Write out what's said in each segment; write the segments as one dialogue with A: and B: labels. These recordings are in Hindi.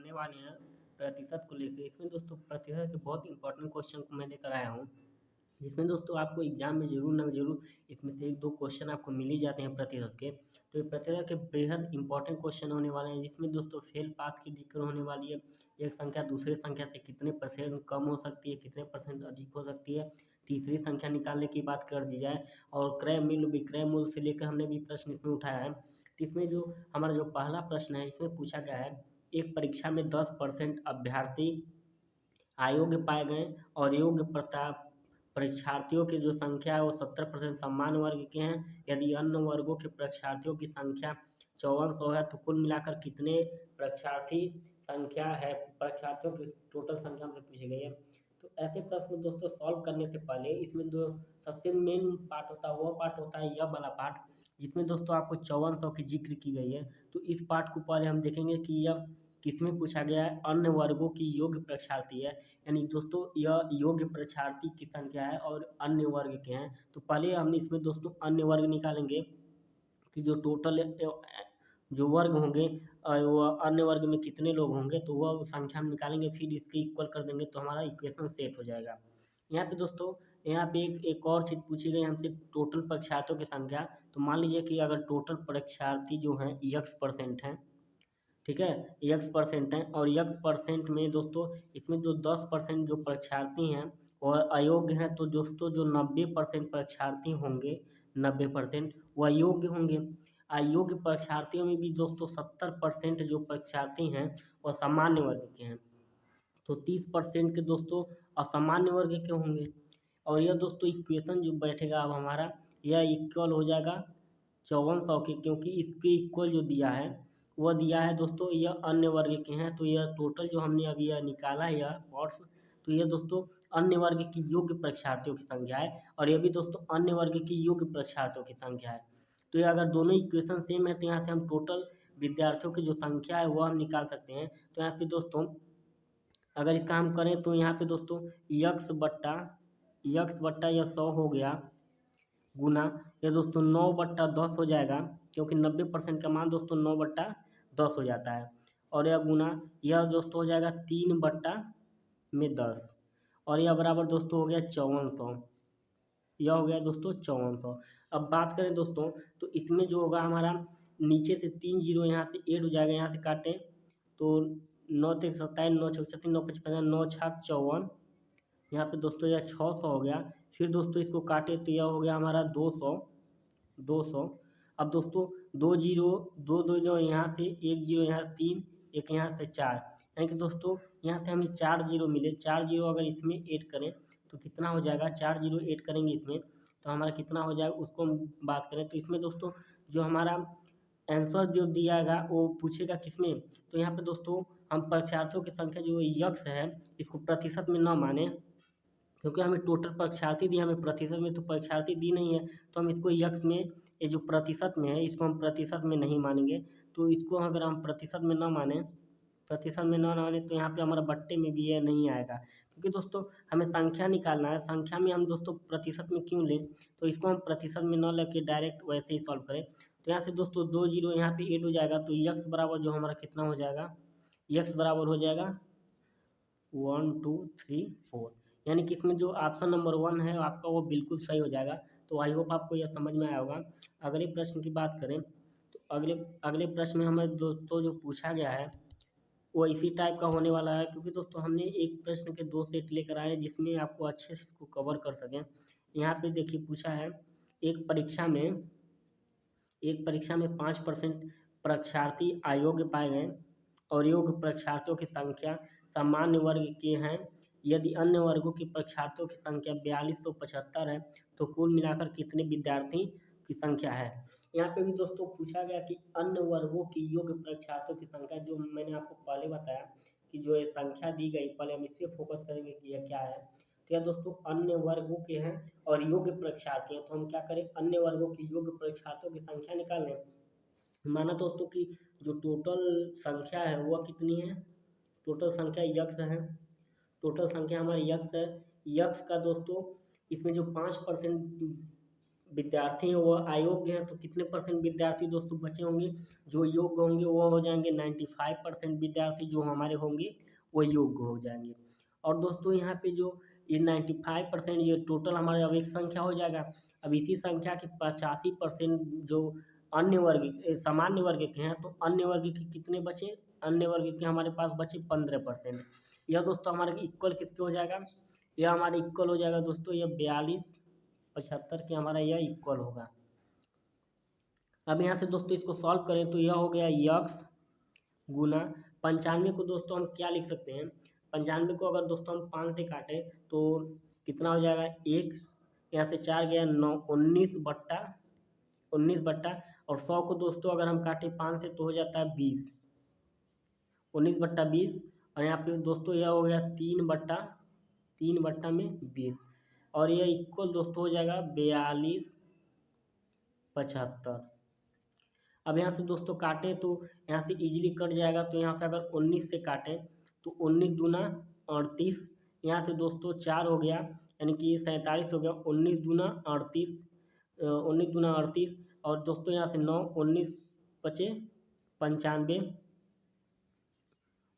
A: करने वाले हैं प्रतिशत को लेकर। इसमें दोस्तों प्रतिशत के बहुत इंपॉर्टेंट क्वेश्चन को मैं लेकर आया हूँ, जिसमें दोस्तों आपको एग्जाम में जरूर ना जरूर इसमें से 1-2 क्वेश्चन आपको मिल ही जाते हैं प्रतिशत के। तो ये प्रतिशत के बेहद इंपॉर्टेंट क्वेश्चन होने वाले हैं, जिसमें दोस्तों फेल पास की दिक्कत होने वाली है। एक संख्या दूसरे संख्या से कितने परसेंट कम हो सकती है, कितने परसेंट अधिक हो सकती है, तीसरी संख्या निकालने की बात कर दी जाए, और क्रय मूल्य विक्रय मूल्य से लेकर हमने भी प्रश्न इसमें उठाया है। तो इसमें जो हमारा जो पहला प्रश्न है, इसमें पूछा गया है एक परीक्षा में 10% अभ्यर्थी अयोग्य पाए गए और योग्य परीक्षार्थियों की जो संख्या है वो 70% सामान्य वर्ग के हैं। यदि अन्य वर्गों के परीक्षार्थियों की संख्या 5400 है तो कुल मिलाकर कितने परीक्षार्थी संख्या है, परीक्षार्थियों की टोटल संख्या हमसे पूछी गई है। तो ऐसे प्रश्न दोस्तों सॉल्व करने से पहले इसमें जो सबसे मेन पार्ट होता है वो पार्ट होता है यह वाला पार्ट, जिसमें दोस्तों आपको 5400 की जिक्र की गई है। तो इस पार्ट को पहले हम देखेंगे कि यह किसमें पूछा गया है, अन्य वर्गों की योग्य परीक्षार्थी है, यानी दोस्तों यह योग्य परीक्षार्थी की संख्या है और अन्य वर्ग के हैं। तो पहले हम इसमें दोस्तों अन्य वर्ग निकालेंगे कि जो टोटल जो वर्ग होंगे वो अन्य वर्ग में कितने लोग होंगे, तो वह संख्या हम निकालेंगे, फिर इसके इक्वल कर देंगे तो हमारा इक्वेशन सेट हो जाएगा। यहाँ पे दोस्तों यहाँ पे एक और चीज़ पूछी गई हमसे, टोटल परीक्षार्थियों की संख्या। तो मान लीजिए कि अगर टोटल परीक्षार्थी जो हैं x% हैं, ठीक है, x% हैं, और x% में दोस्तों इसमें जो 10% जो परीक्षार्थी हैं और अयोग्य हैं, तो दोस्तों जो 90% परीक्षार्थी होंगे, 90% वह योग्य होंगे। अयोग्य परीक्षार्थियों में भी दोस्तों 70% जो परीक्षार्थी हैं वह सामान्य वर्ग के हैं, तो 30% के दोस्तों असामान्य वर्ग के होंगे। और यह दोस्तों इक्वेशन जो बैठेगा अब हमारा, यह इक्वल हो जाएगा 5400 के, क्योंकि इसके इक्वल जो दिया है वह दिया है दोस्तों यह अन्य वर्ग के हैं। तो यह टोटल जो हमने अभी यह निकाला है यह पॉट्स, तो यह दोस्तों अन्य वर्ग की योग्य परीक्षार्थियों की संख्या है, और यह भी दोस्तों अन्य वर्ग की योग्य परीक्षार्थियों की संख्या है। तो ये अगर दोनों इक्वेशन सेम है तो यहाँ से हम टोटल विद्यार्थियों की जो संख्या है वह हम निकाल सकते हैं। तो यहाँ पे दोस्तों अगर इसका हम करें तो यहाँ पे दोस्तों यक्स बट्टा यह 100 हो गया, गुना यह दोस्तों 9/10 हो जाएगा, क्योंकि 90% का मान दोस्तों 9/10 हो जाता है, और यह गुना यह दोस्तों हो जाएगा 3/10, और यह बराबर दोस्तों हो गया 5400। यह हो गया दोस्तों 5400। अब बात करें दोस्तों तो इसमें जो होगा हमारा नीचे से 3 जीरो यहाँ से ऐड हो जाएगा, यहाँ से काटें तो 9 तेईस 27, 9 चौक 36, 9 पच 50, 9 छक 54, यहाँ पे दोस्तों यह 600 हो गया। फिर दोस्तों इसको काटे तो यह हो गया हमारा 200। अब दोस्तों 2 जीरो 2 2 जो यहाँ से 1 जीरो यहाँ से 3, एक यहाँ से 4, यानी कि दोस्तों यहाँ से हमें 4 जीरो मिले। 4 जीरो अगर इसमें ऐड करें तो कितना हो जाएगा, 4 जीरो ऐड करेंगे इसमें तो हमारा कितना हो जाएगा, उसको हम बात करें तो इसमें दोस्तों जो हमारा आंसर जो दियागा वो पूछेगा किसमें, तो यहाँ पे दोस्तों हम परीक्षार्थियों की संख्या जो यक्स है इसको प्रतिशत में ना माने, क्योंकि हमें टोटल परीक्षार्थी दी, हमें प्रतिशत में तो परीक्षार्थी दी नहीं है, तो हम इसको यक्स में, ये जो प्रतिशत में है इसको हम प्रतिशत में नहीं मानेंगे। तो इसको अगर हम प्रतिशत में ना माने, तो यहाँ पे हमारा बट्टे में भी ये नहीं आएगा, क्योंकि दोस्तों हमें संख्या निकालना है। संख्या में हम दोस्तों प्रतिशत में क्यों लें, तो इसको हम प्रतिशत में ना लेके डायरेक्ट वैसे ही सॉल्व करें। तो यहाँ से दोस्तों 2 जीरो यहाँ पे ऐड हो जाएगा, तो यक्स बराबर जो हमारा कितना हो जाएगा, यक्स बराबर हो जाएगा 1 2 3 4, यानी कि इसमें जो ऑप्शन नंबर 1 है आपका वो बिल्कुल सही हो जाएगा। तो आई होप आपको यह समझ में आया होगा। अगले प्रश्न की बात करें तो अगले अगले प्रश्न में हमें दोस्तों जो पूछा गया है वो इसी टाइप का होने वाला है, क्योंकि दोस्तों हमने एक प्रश्न के 2 सेट लेकर आए हैं जिसमें आपको अच्छे से इसको कवर कर सकें। यहाँ पे देखिए पूछा है एक परीक्षा में 5% परीक्षार्थी अयोग्य पाए गए और योग्य परीक्षार्थियों की संख्या सामान्य वर्ग के हैं। यदि अन्य वर्गों के परीक्षार्थियों की संख्या 4275 है तो कुल मिलाकर कितने विद्यार्थी की संख्या है। यहाँ पे भी दोस्तों पूछा गया कि अन्य वर्गों की योग्य परीक्षार्थियों की संख्या, जो मैंने आपको पहले बताया कि जो ये संख्या दी गई, पहले हम इस पे फोकस करेंगे कि यह क्या है। तो यह दोस्तों अन्य वर्गों के हैं और योग्य परीक्षार्थी हैं, तो हम क्या करें, अन्य वर्गों की योग्य परीक्षार्थियों की संख्या निकाल लें। माना दोस्तों कि जो टोटल संख्या है वह कितनी है, टोटल संख्या यक्स है, टोटल संख्या हमारी यक्स है। यक्स का दोस्तों इसमें जो 5% विद्यार्थी हैं वो अयोग्य हैं, तो कितने परसेंट विद्यार्थी दोस्तों बचे होंगे? जो योग्य होंगे वो हो जाएंगे 95% विद्यार्थी जो हमारे होंगे वो योग्य हो जाएंगे। और दोस्तों यहाँ पे जो ये 95% ये टोटल हमारे अब एक संख्या हो जाएगा। अब इसी संख्या के 85% जो अन्य वर्ग सामान्य वर्ग के हैं, तो अन्य वर्ग के कितने बचे? अन्य वर्ग के हमारे पास बचे 15%। यह दोस्तों हमारे इक्वल किसके हो जाएगा? यह हमारे इक्वल हो जाएगा दोस्तों, यह 42-75 के हमारा यह इक्वल होगा। अब यहाँ से दोस्तों इसको सॉल्व करें तो यह हो गया यक्स गुना 95 को दोस्तों हम क्या लिख सकते हैं? 95 को अगर दोस्तों हम 5 से काटें तो कितना हो जाएगा? 1, यहाँ से 4 गया 9, 19 बट्टा और 100 को दोस्तों अगर हम काटें 5 से तो हो जाता है 20, 19/20। और यहाँ पे दोस्तों यह हो गया 3/20 और यह इक्वल दोस्तों हो जाएगा 42-75। अब यहाँ से दोस्तों काटें तो यहाँ से इजीली कट जाएगा, तो यहाँ से अगर 19 से काटें तो 19 दूना 38, यहाँ से दोस्तों 4 हो गया यानी कि 47 हो गया, 19 दूना 38, 19 दूना 38 और दोस्तों यहाँ से 9, 19 पचे 95,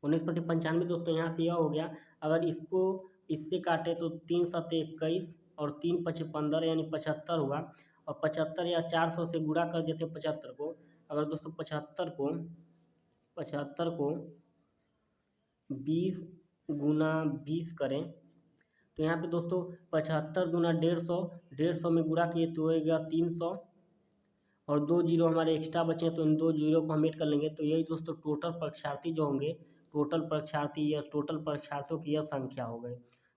A: 19 पचे 95 दोस्तों यहाँ से यह हो गया। अगर इसको इससे काटे तो 3 सत्ते 21 और 3 पचे 15 यानी 75 हुआ। और 75 या 400 से गुणा कर देते 75 को। अगर दोस्तों 75 को 20 गुना 20 करें तो यहाँ पे दोस्तों 75 गुना 150 में गुणा किए तो होगा 300 और 2 जीरो हमारे एक्स्ट्रा बचे तो इन 2 जीरो को हम ऐड कर लेंगे। तो यही दोस्तों टोटल परीक्षार्थी जो होंगे, टोटल परीक्षार्थी या टोटल परीक्षार्थियों की यह संख्या हो गई।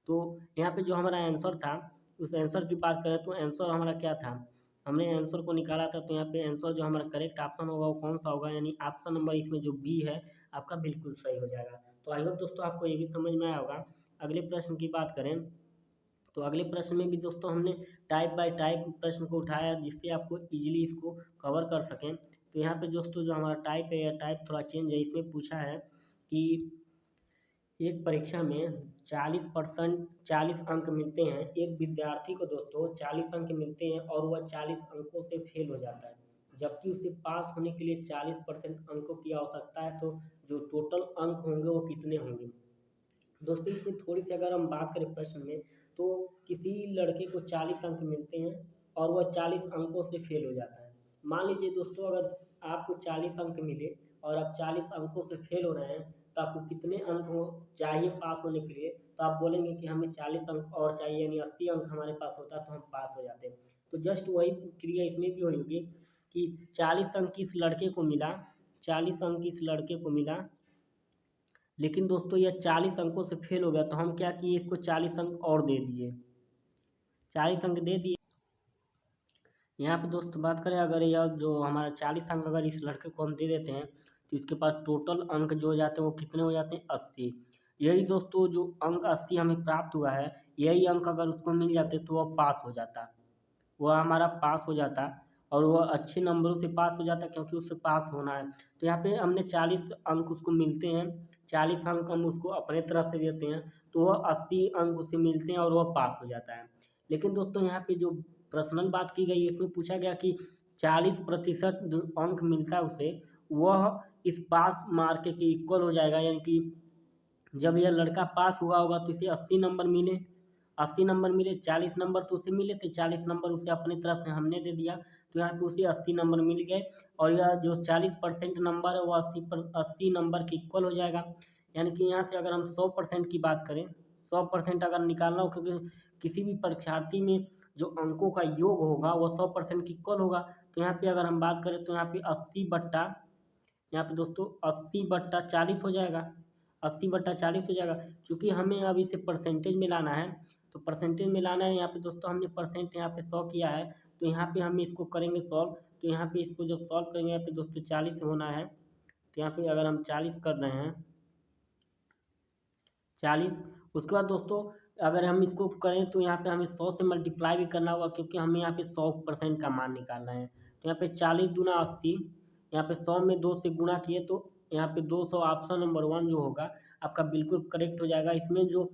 A: तो यहाँ पे जो हमारा आंसर था उस आंसर की बात करें तो आंसर हमारा क्या था? हमने आंसर को निकाला था, तो यहाँ पे आंसर जो हमारा करेक्ट ऑप्शन होगा वो कौन सा होगा? यानी ऑप्शन नंबर इसमें जो बी है आपका बिल्कुल सही हो जाएगा। तो आई होप दोस्तों आपको ये भी समझ में आया होगा। अगले प्रश्न की बात करें तो अगले प्रश्न में भी दोस्तों हमने टाइप बाय टाइप प्रश्न को उठाया जिससे आपको इजीली इसको कवर कर सकें। तो यहाँ पे दोस्तों जो हमारा टाइप है या टाइप थोड़ा चेंज है। इसमें पूछा है कि एक परीक्षा में 40 अंक मिलते हैं, एक विद्यार्थी को दोस्तों 40 अंक मिलते हैं और वह 40 अंकों से फेल हो जाता है, जबकि उसे पास होने के लिए 40% अंकों की आवश्यकता है। तो जो टोटल अंक होंगे वो कितने होंगे? दोस्तों इसमें थोड़ी सी अगर हम बात करें प्रश्न में, तो किसी लड़के को 40 अंक मिलते हैं और वह 40 अंकों से फेल हो जाता है। मान लीजिए दोस्तों अगर आपको 40 अंक मिले और आप 40 अंकों से फेल हो रहे हैं, तो आपको कितने अंक हो चाहिए पास होने के लिए? तो आप बोलेंगे कि हमें 40 अंक और चाहिए, यानी 80 अंक हमारे पास होता तो हम पास हो जाते। तो जस्ट वही क्रिया इसमें भी होगी कि 40 अंक इस लड़के को मिला, 40 अंक इस लड़के को मिला, लेकिन दोस्तों यह 40 अंकों से फेल हो गया। तो हम क्या किए? इसको 40 अंक और दे दिए, 40 अंक दे दिए। यहाँ पे दोस्तों बात करें अगर यह जो हमारा 40 अंक अगर इस लड़के को हम दे देते हैं तो इसके पास टोटल अंक जो हो जाते हैं वो कितने हो जाते हैं? 80। यही दोस्तों जो अंक 80 हमें प्राप्त हुआ है, यही अंक अगर उसको मिल जाते तो वह पास हो जाता, वह हमारा पास हो जाता और वह अच्छे नंबरों से पास हो जाता, क्योंकि उससे पास होना है। तो यहाँ पे हमने 40 अंक उसको मिलते हैं, 40 अंक हम उसको अपने तरफ से देते हैं तो वह 80 अंक उसे मिलते हैं और वह पास हो जाता है। लेकिन दोस्तों यहाँ पे जो पर्सनल बात की गई इसमें पूछा गया कि 40% जो अंक मिलता है उसे, वह इस पास मार्क के इक्वल हो जाएगा। यानी कि जब यह लड़का पास हुआ होगा तो इसे 80 नंबर मिले, 80 नंबर मिले, 40 नंबर तो उसे मिले थे, 40 नंबर उसे अपनी तरफ से हमने दे दिया तो यहाँ पे उसे 80 नंबर मिल गए। और यह जो 40% नंबर है वो 80 नंबर के इक्वल हो जाएगा। यानी कि यहाँ से अगर हम 100% की बात करें, 100% अगर निकालना हो, क्योंकि किसी भी परीक्षार्थी में जो अंकों का योग होगा वो 100% के इक्वल होगा। तो यहाँ पे अगर हम बात करें तो यहाँ पे 80 बट्टा, यहाँ पे दोस्तों 80/40 हो जाएगा, 80/40 हो जाएगा। चूँकि हमें अब इसे परसेंटेज में लाना है, तो परसेंटेज में लाना है। यहाँ पे दोस्तों हमने परसेंट यहाँ पे 100 किया है, तो यहाँ पे हम इसको करेंगे सॉल्व। तो यहाँ पे इसको जब सॉल्व करेंगे यहाँ पे दोस्तों 40 होना है, तो यहाँ पे अगर हम 40 कर रहे हैं, 40, उसके बाद दोस्तों अगर हम इसको करें तो यहाँ पे हमें 100 से मल्टीप्लाई भी करना होगा, क्योंकि हमें यहाँ पे 100% का मान निकालना है। तो यहाँ पे 40 दूना 80, यहाँ पे 100 में 2 से गुणा किए तो यहाँ पे 200 ऑप्शन नंबर 1 जो होगा आपका बिल्कुल करेक्ट हो जाएगा। इसमें जो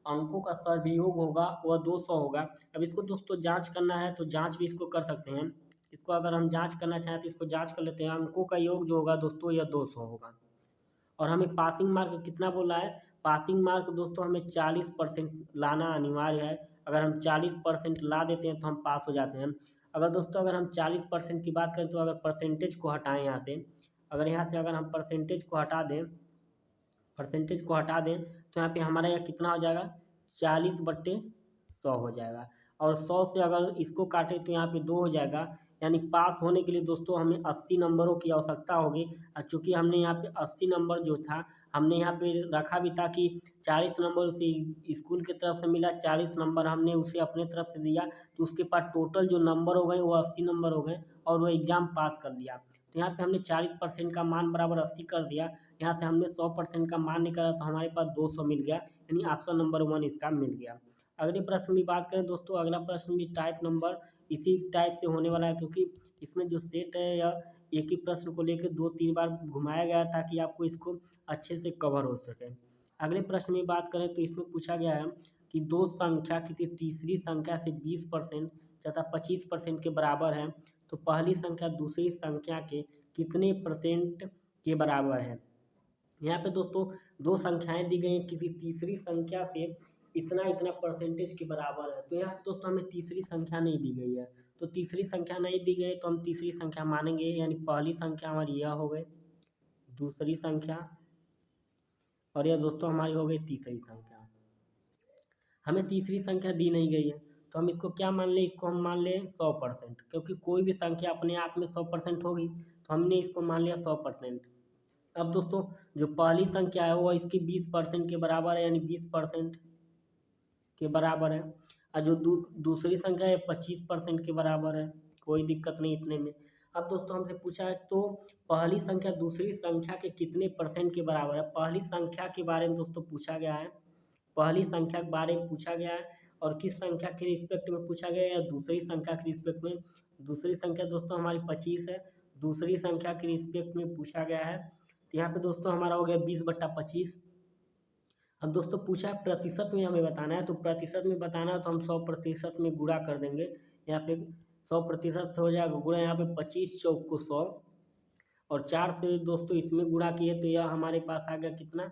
A: अंकों का सरभियोग होगा वह 200 होगा। अब इसको दोस्तों जाँच करना है तो जाँच भी इसको कर सकते हैं। इसको अगर हम जाँच करना चाहें तो इसको जाँच कर लेते हैं। अंकों का योग जो होगा दोस्तों यह 200 होगा। और हमें पासिंग मार्क कितना बोला है? पासिंग मार्क दोस्तों हमें 40% लाना अनिवार्य है। अगर हम 40% ला देते हैं तो हम पास हो जाते हैं। अगर दोस्तों अगर हम 40% की बात करें तो अगर परसेंटेज को हटाएं यहाँ से, अगर हम परसेंटेज को हटा दें तो यहाँ पे हमारा यह कितना हो जाएगा? 40/100 हो जाएगा। और 100 से अगर इसको काटें तो यहाँ पे 2 हो जाएगा। यानी पास होने के लिए दोस्तों हमें 80 नंबरों की आवश्यकता होगी। और चूँकि हमने यहाँ पे 80 नंबर जो था हमने यहाँ पे रखा भी था कि 40 नंबर उसे स्कूल की तरफ से मिला, 40 नंबर हमने उसे अपने तरफ से दिया, तो उसके पास टोटल जो नंबर हो गए वो 80 नंबर हो गए और वो एग्ज़ाम पास कर लिया। तो यहाँ पे हमने 40% का मान बराबर 80 कर दिया। यहाँ से हमने 100% का मान निकाला तो हमारे पास 200 मिल गया, यानी ऑप्शन नंबर 1 इसका मिल गया। अगले प्रश्न की बात करें दोस्तों, अगला प्रश्न भी टाइप नंबर इसी टाइप से होने वाला है, क्योंकि इसमें जो सेट है या एक ही प्रश्न को लेकर 2-3 बार घुमाया गया है ताकि आपको इसको अच्छे से कवर हो सके। अगले प्रश्न की बात करें तो इसमें पूछा गया है कि दो संख्या किसी तीसरी संख्या से 20% तथा 25% के बराबर है, तो पहली संख्या दूसरी संख्या के कितने परसेंट के बराबर है? यहाँ पे दोस्तों दो संख्याएं दी गई हैं, किसी तीसरी संख्या से इतना इतना परसेंटेज के बराबर है। तो यहाँ पे दोस्तों हमें तीसरी संख्या नहीं दी गई है, तो तीसरी संख्या नहीं दी गई तो हम तीसरी संख्या मानेंगे। यानी पहली संख्या हमारी यह हो गई, दूसरी संख्या, और यह दोस्तों हमारी हो गई तीसरी संख्या। हमें तीसरी संख्या दी नहीं गई है तो हम इसको क्या मान लें? इसको हम मान लें 100%, क्योंकि कोई भी संख्या अपने आप में 100% होगी, तो हमने इसको मान लिया 100%। अब दोस्तों जो पहली संख्या है वो इसकी 20% के बराबर है, यानी 20% के बराबर है। और जो दूसरी संख्या है 25% के बराबर है। कोई दिक्कत नहीं इतने में। अब दोस्तों हमसे पूछा है तो पहली संख्या दूसरी संख्या के कितने परसेंट के बराबर है? पहली संख्या के बारे में दोस्तों पूछा गया है, पहली संख्या के बारे में पूछा गया है। और किस संख्या के रिस्पेक्ट में पूछा गया है? या दूसरी संख्या के रिस्पेक्ट में। दूसरी संख्या दोस्तों हमारी 25 है, दूसरी संख्या के रिस्पेक्ट में पूछा गया है। तो यहाँ पे दोस्तों हमारा हो गया 20/25। अब दोस्तों पूछा है प्रतिशत में हमें बताना है, तो प्रतिशत में बताना है तो हम 100% में गुणा कर देंगे। यहाँ पे 100% हो जाएगा गुणा, यहाँ पे 25 चौक को 100 और 4 से दोस्तों इसमें गुणा किए तो यह हमारे पास आ गया कितना?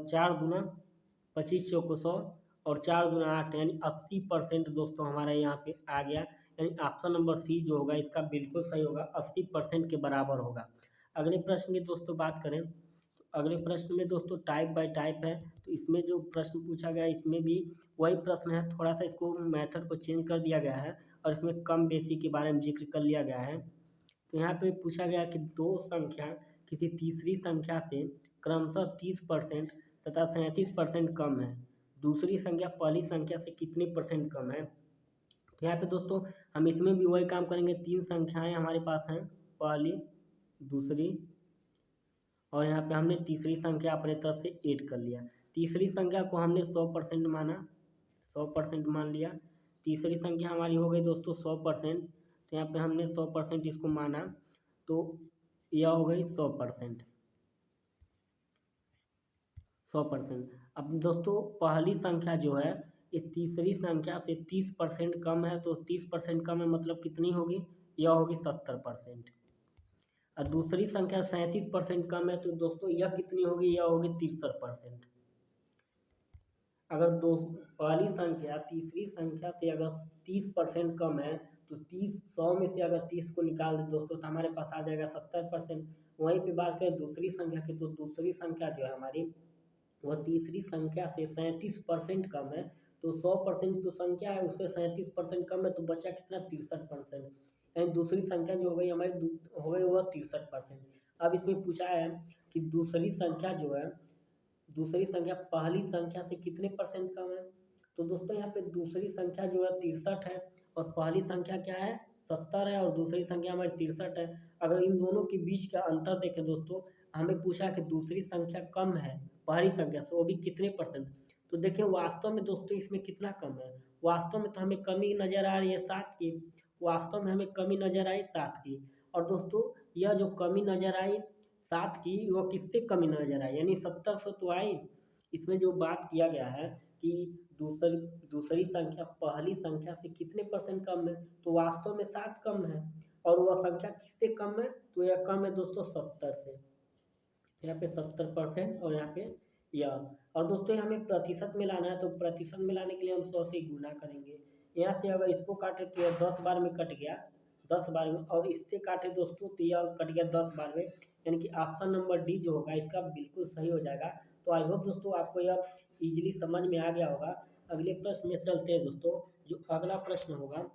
A: 4 दूना 25 चौक को 100 और 4 दूना 8, यानी 80% दोस्तों हमारा यहाँ पे आ गया। यानी ऑप्शन नंबर सी जो होगा इसका बिल्कुल सही होगा, 80% के बराबर होगा। अगले प्रश्न की दोस्तों बात करें तो अगले प्रश्न में दोस्तों टाइप बाय टाइप है, तो इसमें जो प्रश्न पूछा गया है इसमें भी वही प्रश्न है, थोड़ा सा इसको मेथड को चेंज कर दिया गया है और इसमें कम बेसी के बारे में जिक्र कर लिया गया है। तो यहाँ पे पूछा गया कि दो संख्या किसी तीसरी संख्या से क्रमशः 30% तथा 37% कम है, दूसरी संख्या पहली संख्या से कितने परसेंट कम है? तो यहाँ पे दोस्तों हम इसमें भी वही काम करेंगे। तीन संख्याएं हमारे पास हैं, पहली, दूसरी और यहाँ पे हमने तीसरी संख्या अपने तरफ से ऐड कर लिया। तीसरी संख्या को हमने 100% माना, 100% मान लिया। तीसरी संख्या हमारी हो गई दोस्तों 100%, तो यहाँ पे हमने 100% इसको माना, तो यह हो गई 100%। 100%। अब दोस्तों पहली संख्या जो है ये तीसरी संख्या से 30% कम है, तो 30% कम है मतलब कितनी होगी? यह होगी 70%। और दूसरी संख्या 37% कम है, तो दोस्तों यह कितनी होगी? यह होगी 63%। अगर दो पहली संख्या तीसरी संख्या से अगर 30% कम है तो 100 में से अगर 30 को निकाल दें दोस्तों तो हमारे पास आ जाएगा 70%। वहीं पे बात करें दूसरी संख्या की, तो दूसरी संख्या जो है हमारी वह तीसरी संख्या से 37% कम है, तो 100% जो संख्या है उससे 37% कम है, तो बचा कितना? 63%। यानी दूसरी संख्या जो हो गई हमारी हो गई वह 63%। अब इसमें पूछा है कि दूसरी संख्या जो है, दूसरी संख्या पहली संख्या से कितने परसेंट कम है? तो दोस्तों यहाँ पे दूसरी संख्या जो है 63 है और पहली संख्या क्या है? 70 है और दूसरी संख्या हमारी 63 है। अगर इन दोनों के बीच का अंतर देखें दोस्तों, हमें पूछा कि दूसरी संख्या कम है पहली संख्या से, वो भी कितने परसेंट? तो देखिए वास्तव में दोस्तों इसमें कितना कम है? वास्तव में तो हमें कमी नज़र आ रही है 7 की, वास्तव में हमें कमी नज़र आई 7 की। और दोस्तों यह जो कमी नज़र आई 7 की, वो किससे कमी नज़र आई? यानी 70 से तो आई, इसमें जो बात किया गया है कि दूसरी दूसरी संख्या पहली संख्या से कितने परसेंट कम है, तो वास्तव में 7 कम है। और वह संख्या किससे कम है, तो यह कम है दोस्तों 70 से। यहाँ पे 70% और यहाँ पे यह। और दोस्तों हमें प्रतिशत में लाना है, तो प्रतिशत में लाने के लिए हम 100 से गुना करेंगे। यहाँ से अगर इसको काटे तो यह 10 बार में कट गया, 10 बार में, और इससे काटे दोस्तों तो यह कट गया 10 बार में, यानी कि ऑप्शन नंबर डी जो होगा इसका बिल्कुल सही हो जाएगा। तो आई होप दोस्तों आपको यह इजीली समझ में आ गया होगा। अगले प्रश्न में चलते हैं दोस्तों। जो अगला प्रश्न होगा,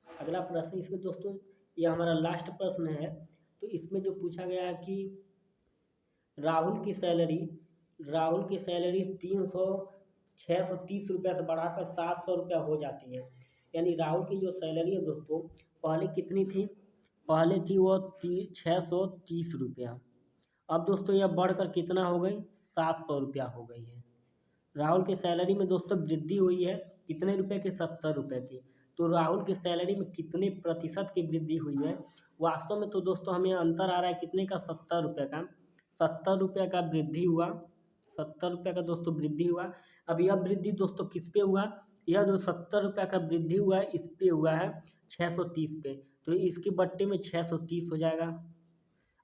A: अगला प्रश्न इसमें दोस्तों यह हमारा लास्ट प्रश्न है। तो इसमें जो पूछा गया है कि राहुल की सैलरी राहुल की सैलरी 630 रुपये से बढ़ाकर 700 रुपया हो जाती है। यानी राहुल की जो सैलरी है दोस्तों पहले कितनी थी, पहले थी वो 630 रुपया। अब दोस्तों यह बढ़कर कितना हो गई, 700 रुपया हो गई है। राहुल की सैलरी में दोस्तों वृद्धि हुई है कितने रुपए की, 70 रुपये की। तो राहुल की सैलरी में कितने प्रतिशत की वृद्धि हुई है, वास्तव में तो दोस्तों हमें अंतर आ रहा है कितने का, 70 रुपये का। 70 रुपये का वृद्धि हुआ, 70 रुपये का दोस्तों वृद्धि हुआ। अब यह वृद्धि दोस्तों किस पे हुआ, यह जो 70 रुपये का वृद्धि हुआ है इस पे हुआ है 630 पे। तो इसके बट्टे में 630 हो जाएगा।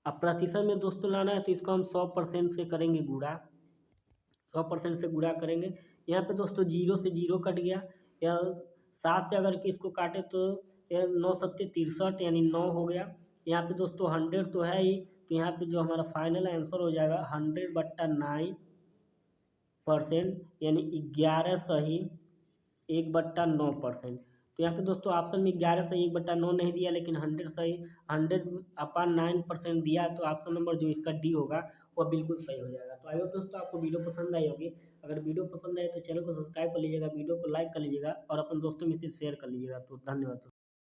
A: अब प्रतिशत में दोस्तों लाना है तो इसको हम 100% से करेंगे गुणा, 100% से गुणा करेंगे। यहाँ पे दोस्तों 0 से 0 कट गया, या 7 से अगर कि इसको काटे तो यह 9 सत्ते 63 यानी 9 हो गया। यहाँ पे दोस्तों 100 तो है ही, तो यहाँ पे जो हमारा फाइनल आंसर हो जाएगा 100/9%, यानी 11 सही 1/9%। तो यहाँ पे दोस्तों ऑप्शन में 11 सही 1/9 नहीं दिया, लेकिन 100 सही 100/9% दिया है। तो ऑप्शन नंबर जो इसका डी होगा वह बिल्कुल सही हो जाएगा। तो आई होप दोस्तों आपको वीडियो पसंद आई होगी। अगर वीडियो पसंद आए तो चैनल को सब्सक्राइब कर लीजिएगा, वीडियो को लाइक कर लीजिएगा और अपने दोस्तों में से शेयर कर लीजिएगा। तो धन्यवाद।